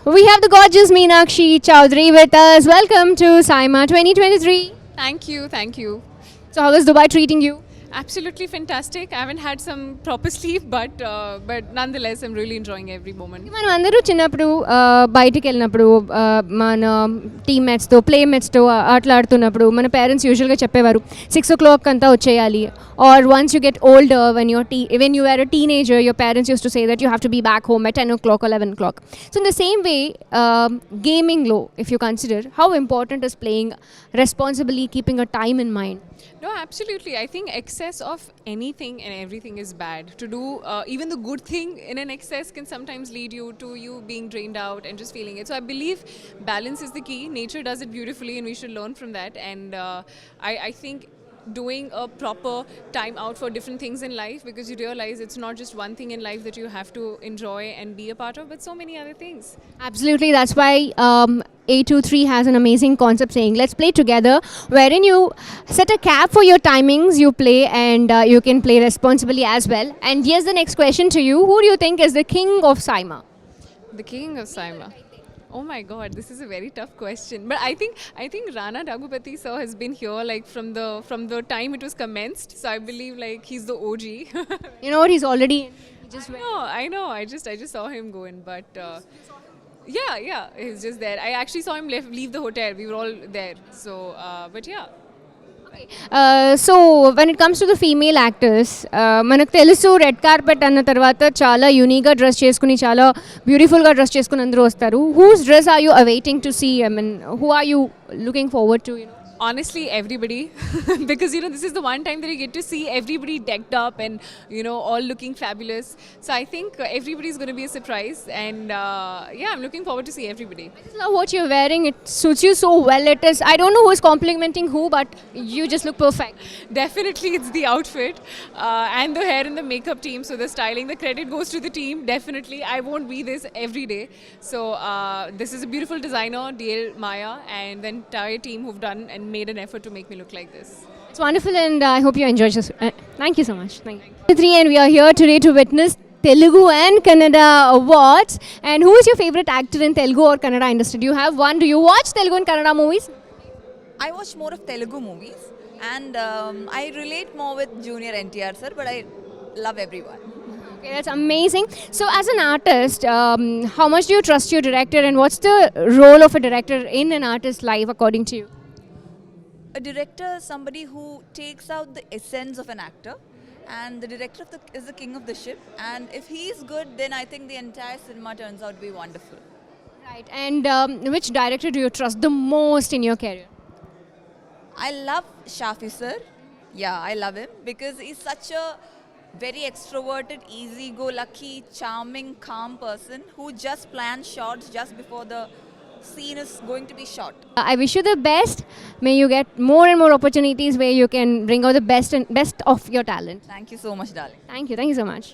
We have the gorgeous Meenakshi Chowdhury with us. Welcome to SIMA 2023. Thank you, thank you. So, how is Dubai treating you? Absolutely fantastic. I haven't had some proper sleep, but nonetheless, I'm really enjoying every moment. మనం అందరూ చిన్నప్పుడు బయటికి వెళ్ళినప్పుడు మన టీమ్మేట్స్తో ప్లేమేట్స్తో ఆటలాడుతున్నప్పుడు మన parents యూజువల్గా చెప్పేవారు 6 o'clock అంతా వచ్చేయాలి or once you get older when you were a teenager your parents used to say that you have to be back home at 10 o'clock or 11 o'clock. So in the same way, gaming low, if you consider, how important is playing responsibly, keeping a time in mind? No, absolutely. I think excess of anything and everything is bad. To do even the good thing in an excess can sometimes lead you to you being drained out and just feeling it. So I believe balance is the key. Nature does it beautifully, and we should learn from that. And I think doing a proper time out for different things in life, because you realize it's not just one thing in life that you have to enjoy and be a part of, but so many other things. Absolutely, that's why A23 has an amazing concept saying let's play together, wherein you set a cap for your timings, you play, and you can play responsibly as well. And here's the next question to you: who do you think is the king of SIMA? The king of Saima. Oh my God, this is a very tough question. But I think Rana Daggubati sir has been here like from the time it was commenced. So I believe like he's the OG. You know what? He's already in. He just went. No, I know. I just saw him go in, but yeah, he's just there. I actually saw him leave the hotel. We were all there. So, but yeah. So when it comes to the female actors మనకు తెలుసు red carpet అన్న తర్వాత చాలా యూనిక్గా dress చేసుకుని చాలా బ్యూటిఫుల్గా dress చేసుకుని అందరూ వస్తారు. Whose dress are you awaiting to see? I mean who are you looking forward to? Honestly, everybody, because this is the one time that you get to see everybody decked up and all looking fabulous. So I think everybody is going to be a surprise, and yeah, I'm looking forward to see everybody. I just love what you're wearing. It suits you so well. It is. I don't know who is complimenting who, but you just look perfect. Definitely, it's the outfit and the hair and the makeup team. So the styling, the credit goes to the team. Definitely, I won't be this every day. So this is a beautiful designer, DL Maya, and the entire team who've done and made an effort to make me look like this. It's wonderful, and I hope you enjoyed this. Thank you so much. Thank you. Three, and we are here today to witness Telugu and Kannada awards. And who is your favorite actor in Telugu or Kannada industry? Do you have one? Do you watch Telugu and Kannada movies? I watch more of Telugu movies, and I relate more with Junior NTR sir, but I love everyone. Okay, that's amazing. So, as an artist, how much do you trust your director, and what's the role of a director in an artist's life, according to you? A director is somebody who takes out the essence of an actor, and the director is the king of the ship. And if he is good, then I think the entire cinema turns out to be wonderful. Right. And which director do you trust the most in your career? I love Shafi sir. Yeah, I love him because he's such a very extroverted, easy-go-lucky, charming, calm person who just plans shots just before the scene is going to be shot. I wish you the best. May you get more and more opportunities where you can bring out the best of your talent. Thank you so much, darling. Thank you so much.